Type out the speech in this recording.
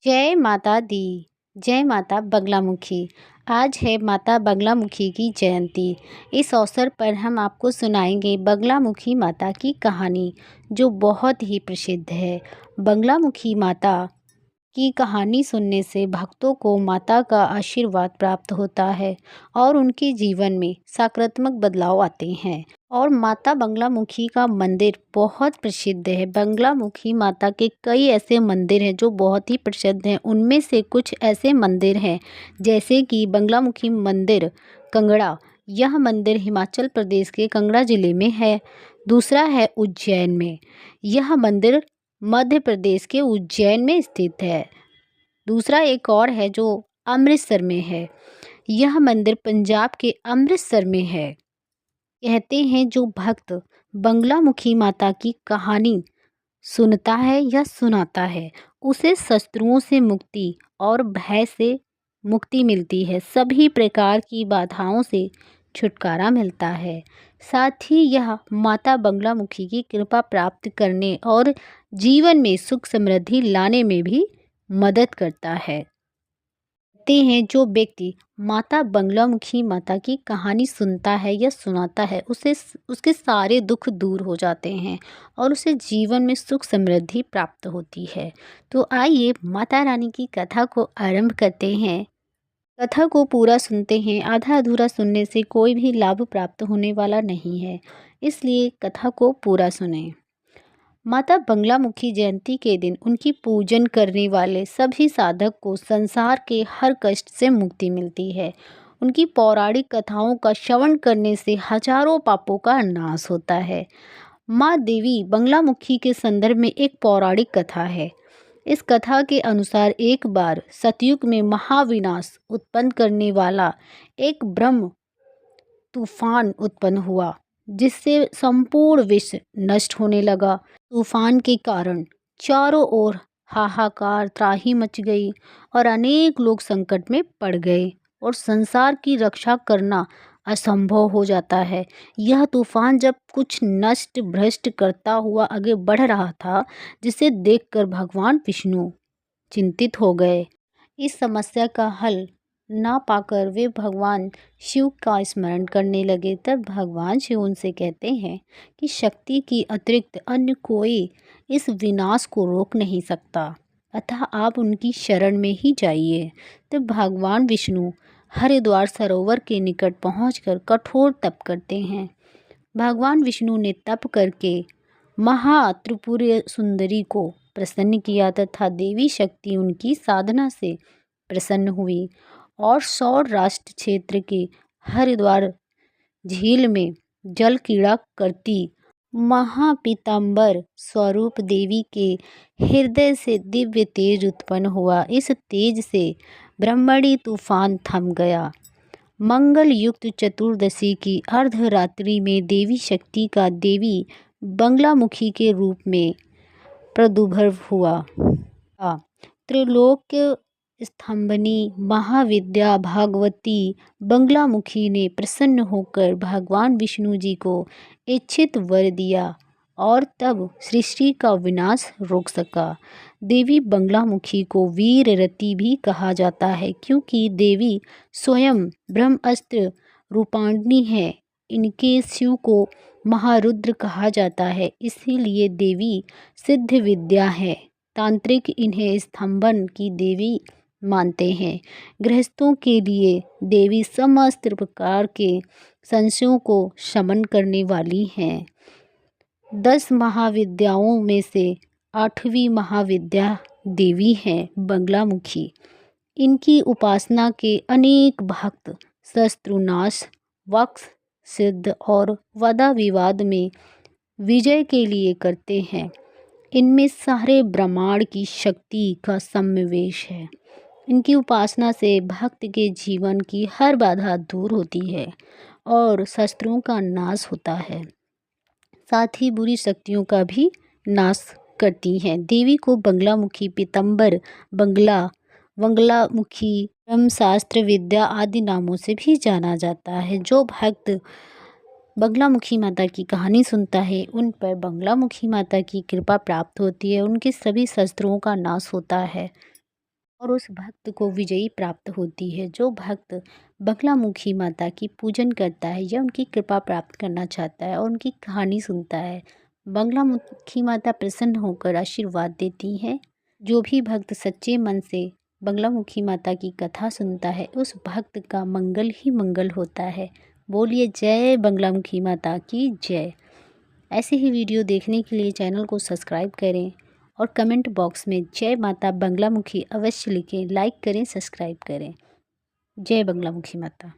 जय माता दी। जय माता बगलामुखी। आज है माता बगलामुखी की जयंती। इस अवसर पर हम आपको सुनाएंगे बगलामुखी माता की कहानी, जो बहुत ही प्रसिद्ध है। बगलामुखी माता की कहानी सुनने से भक्तों को माता का आशीर्वाद प्राप्त होता है और उनके जीवन में सकारात्मक बदलाव आते हैं। और माता बगलामुखी का मंदिर बहुत प्रसिद्ध है। बगलामुखी माता के कई ऐसे मंदिर हैं जो बहुत ही प्रसिद्ध हैं। उनमें से कुछ ऐसे मंदिर हैं जैसे कि बगलामुखी मंदिर कंगड़ा। यह मंदिर हिमाचल प्रदेश के कंगड़ा जिले में है। दूसरा है उज्जैन में। यह मंदिर मध्य प्रदेश के उज्जैन में स्थित है। दूसरा एक और है जो अमृतसर में है। यह मंदिर पंजाब के अमृतसर में है। कहते हैं जो भक्त बगलामुखी माता की कहानी सुनता है या सुनाता है, उसे शत्रुओं से मुक्ति और भय से मुक्ति मिलती है। सभी प्रकार की बाधाओं से छुटकारा मिलता है। साथ ही यह माता बगलामुखी की कृपा प्राप्त करने और जीवन में सुख समृद्धि लाने में भी मदद करता है। कहते हैं जो व्यक्ति माता बगलामुखी माता की कहानी सुनता है या सुनाता है, उसे उसके सारे दुख दूर हो जाते हैं और उसे जीवन में सुख समृद्धि प्राप्त होती है। तो आइए माता रानी की कथा को आरंभ करते हैं। कथा को पूरा सुनते हैं। आधा अधूरा सुनने से कोई भी लाभ प्राप्त होने वाला नहीं है, इसलिए कथा को पूरा सुनें। माता बगलामुखी जयंती के दिन उनकी पूजन करने वाले सभी साधक को संसार के हर कष्ट से मुक्ति मिलती है। उनकी पौराणिक कथाओं का श्रवण करने से हजारों पापों का नाश होता है। माँ देवी बगलामुखी के संदर्भ में एक पौराणिक कथा है। इस कथा के अनुसार एक बार सतयुग में महाविनाश उत्पन्न करने वाला एक ब्रह्म तूफान उत्पन्न हुआ, जिससे संपूर्ण विश्व नष्ट होने लगा। तूफान के कारण चारों ओर हाहाकार त्राही मच गई और अनेक लोग संकट में पड़ गए और संसार की रक्षा करना असंभव हो जाता है। यह तूफान जब कुछ नष्ट भ्रष्ट करता हुआ आगे बढ़ रहा था, जिसे देखकर भगवान विष्णु चिंतित हो गए। इस समस्या का हल ना पाकर वे भगवान शिव का स्मरण करने लगे। तब भगवान शिव उनसे कहते हैं कि शक्ति की अतिरिक्त अन्य कोई इस विनाश को रोक नहीं सकता, अतः आप उनकी शरण में ही जाइए। तब भगवान विष्णु हरिद्वार सरोवर के निकट पहुंचकर कठोर तप करते हैं। भगवान विष्णु ने तप करके महात्रिपुरी सुंदरी को प्रसन्न किया तथा देवी शक्ति उनकी साधना से प्रसन्न हुई और सौराष्ट्र क्षेत्र के हरिद्वार झील में जल क्रीड़ा करती महापीताम्बर स्वरूप देवी के हृदय से दिव्य तेज उत्पन्न हुआ। इस तेज से ब्रह्मणी तूफान थम गया। मंगल युक्त चतुर्दशी की अर्धरात्रि में देवी शक्ति का देवी बगलामुखी के रूप में प्रादुर्भाव हुआ। त्रिलोक स्तंभनी महाविद्या भगवती बगलामुखी ने प्रसन्न होकर भगवान विष्णु जी को इच्छित वर दिया और तब सृष्टि का विनाश रोक सका। देवी बगलामुखी को वीररती भी कहा जाता है, क्योंकि देवी स्वयं ब्रह्मास्त्र रूपाणी है। इनके शिव को महारुद्र कहा जाता है, इसीलिए देवी सिद्ध विद्या है। तांत्रिक इन्हें स्तंभन की देवी मानते हैं। गृहस्थों के लिए देवी समस्त प्रकार के संशयों को शमन करने वाली हैं। 10 महाविद्याओं में से 8वीं महाविद्या देवी है बगलामुखी। इनकी उपासना के अनेक भक्त शत्रुनाश, वक्ष सिद्ध और वादा विवाद में विजय के लिए करते हैं। इनमें सारे ब्रह्मांड की शक्ति का समावेश है। इनकी उपासना से भक्त के जीवन की हर बाधा दूर होती है और शत्रुओं का नाश होता है, साथ ही बुरी शक्तियों का भी नाश करती हैं। देवी को बगलामुखी, पीताम्बर, बगलामुखी, ब्रह्मशास्त्र विद्या आदि नामों से भी जाना जाता है। जो भक्त बगलामुखी माता की कहानी सुनता है, उन पर बगलामुखी माता की कृपा प्राप्त होती है, उनके सभी शत्रुओं का नाश होता है। और उस भक्त को विजयी प्राप्त होती है। जो भक्त बगलामुखी माता की पूजन करता है या उनकी कृपा प्राप्त करना चाहता है और उनकी कहानी सुनता है, बगलामुखी माता प्रसन्न होकर आशीर्वाद देती हैं। जो भी भक्त सच्चे मन से बगलामुखी माता की कथा सुनता है, उस भक्त का मंगल ही मंगल होता है। बोलिए जय बगलामुखी माता की जय। ऐसे ही वीडियो देखने के लिए चैनल को सब्सक्राइब करें और कमेंट बॉक्स में जय माता बगलामुखी अवश्य लिखें। लाइक करें, सब्सक्राइब करें। जय बगलामुखी माता।